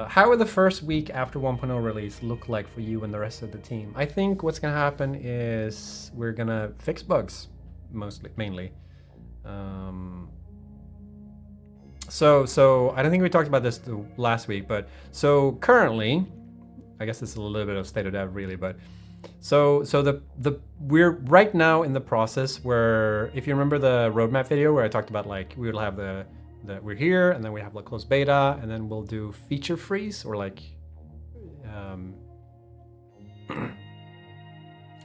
How will the first week after 1.0 release look like for you and the rest of the team? I think what's gonna happen is we're gonna fix bugs, mainly. Um, so I don't think we talked about this last week, but so currently, I guess it's a little bit of state of dev really, but so the we're right now in the process where, if you remember the roadmap video where I talked about like we will have the we're here and then we have like closed beta and then we'll do feature freeze or um,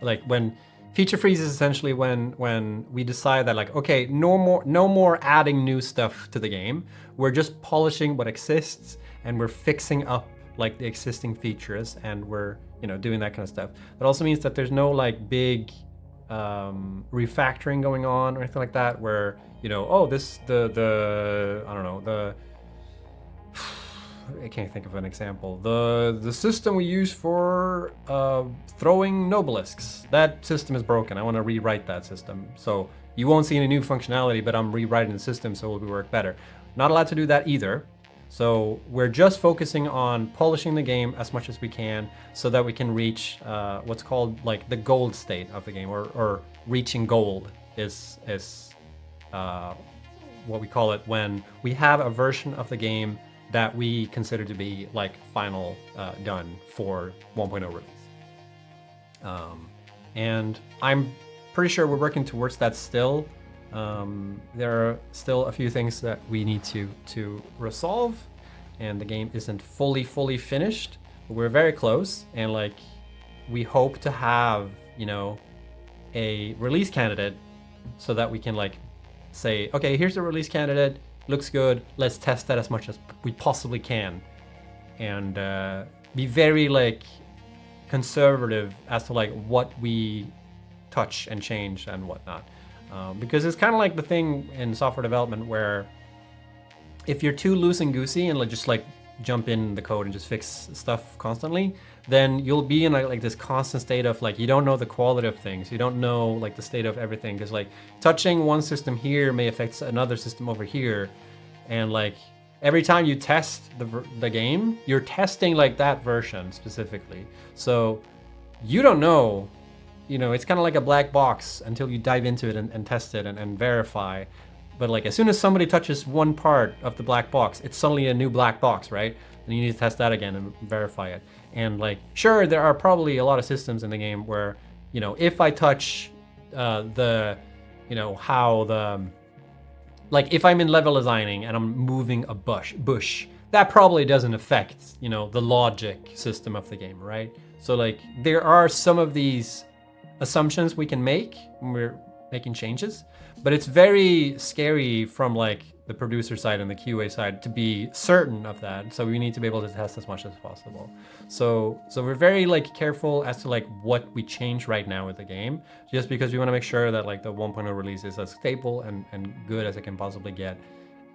like when feature freeze is essentially when we decide that like, okay, no more adding new stuff to the game. We're just polishing what exists and we're fixing up like the existing features and we're doing that kind of stuff. That also means that there's no like big refactoring going on or anything like that where oh this the I don't know, the I can't think of an example. The system we use for throwing nobelisks, that system is broken. I want to rewrite that system. So you won't see any new functionality, but I'm rewriting the system so it will work better. Not allowed to do that either. So we're just focusing on polishing the game as much as we can so that we can reach what's called like the gold state of the game, or reaching gold is what we call it when we have a version of the game that we consider to be like final done for 1.0 release. And I'm pretty sure we're working towards that still. There are still a few things that we need to resolve, and the game isn't fully finished, but we're very close, and like we hope to have a release candidate so that we can like say, okay, here's the release candidate, looks good, let's test that as much as we possibly can, and be very like conservative as to like what we touch and change and whatnot. Because it's kind of like the thing in software development where if you're too loose and goosey and like just like jump in the code and just fix stuff constantly, then you'll be in like this constant state of like you don't know the quality of things, you don't know like the state of everything, because like touching one system here may affect another system over here, and like every time you test the game, you're testing like that version specifically, so you don't know. It's kind of like a black box until you dive into it and test it and verify. But like as soon as somebody touches one part of the black box, it's suddenly a new black box, right? And you need to test that again and verify it. And like, sure, there are probably a lot of systems in the game where, if I touch like if I'm in level designing and I'm moving a bush, that probably doesn't affect, the logic system of the game, right? So like there are some of these assumptions we can make when we're making changes, but it's very scary from like the producer side and the QA side to be certain of that. So we need to be able to test as much as possible. So we're very like careful as to like what we change right now with the game, just because we want to make sure that like the 1.0 release is as stable and good as it can possibly get,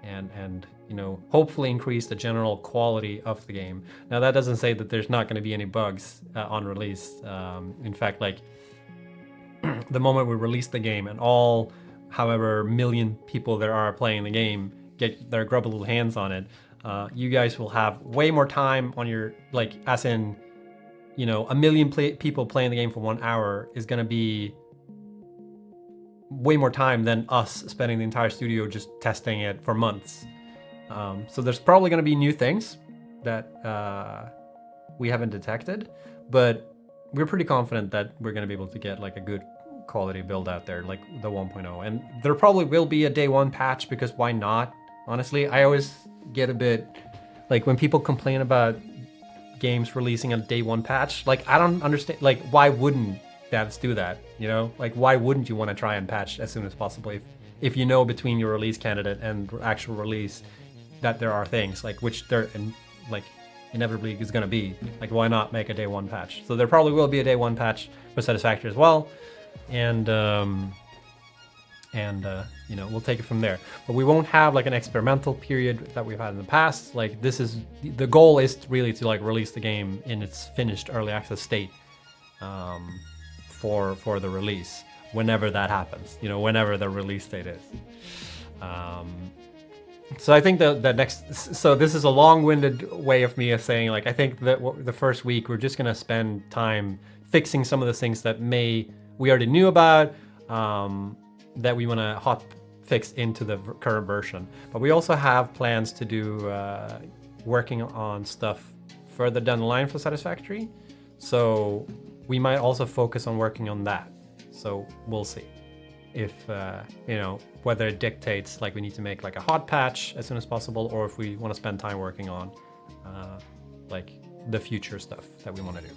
and hopefully increase the general quality of the game. Now that doesn't say that there's not going to be any bugs on release. In fact, like the moment we release the game and all however million people there are playing the game get their grubby little hands on it, you guys will have way more time on your, like, as in, a million people playing the game for 1 hour is going to be way more time than us spending the entire studio just testing it for months. So there's probably going to be new things that we haven't detected, but we're pretty confident that we're going to be able to get like a good quality build out there, like the 1.0. And there probably will be a day one patch, because why not? Honestly, I always get a bit like when people complain about games releasing a day one patch, like I don't understand, like why wouldn't devs do that? Like why wouldn't you want to try and patch as soon as possible if between your release candidate and actual release that there are things like which there and like inevitably is going to be, like why not make a day one patch? So there probably will be a day one patch for Satisfactory as well, and we'll take it from there. But we won't have like an experimental period that we've had in the past. Like this is the goal is really to like release the game in its finished early access state for the release, whenever that happens, whenever the release date is. So I think the next, so this is a long-winded way of me of saying, like, I think that the first week we're just gonna spend time fixing some of the things that we already knew about, that we want to hot fix into the current version. But we also have plans to do working on stuff further down the line for Satisfactory. So we might also focus on working on that. So we'll see if whether it dictates like we need to make like a hot patch as soon as possible, or if we want to spend time working on like the future stuff that we want to do.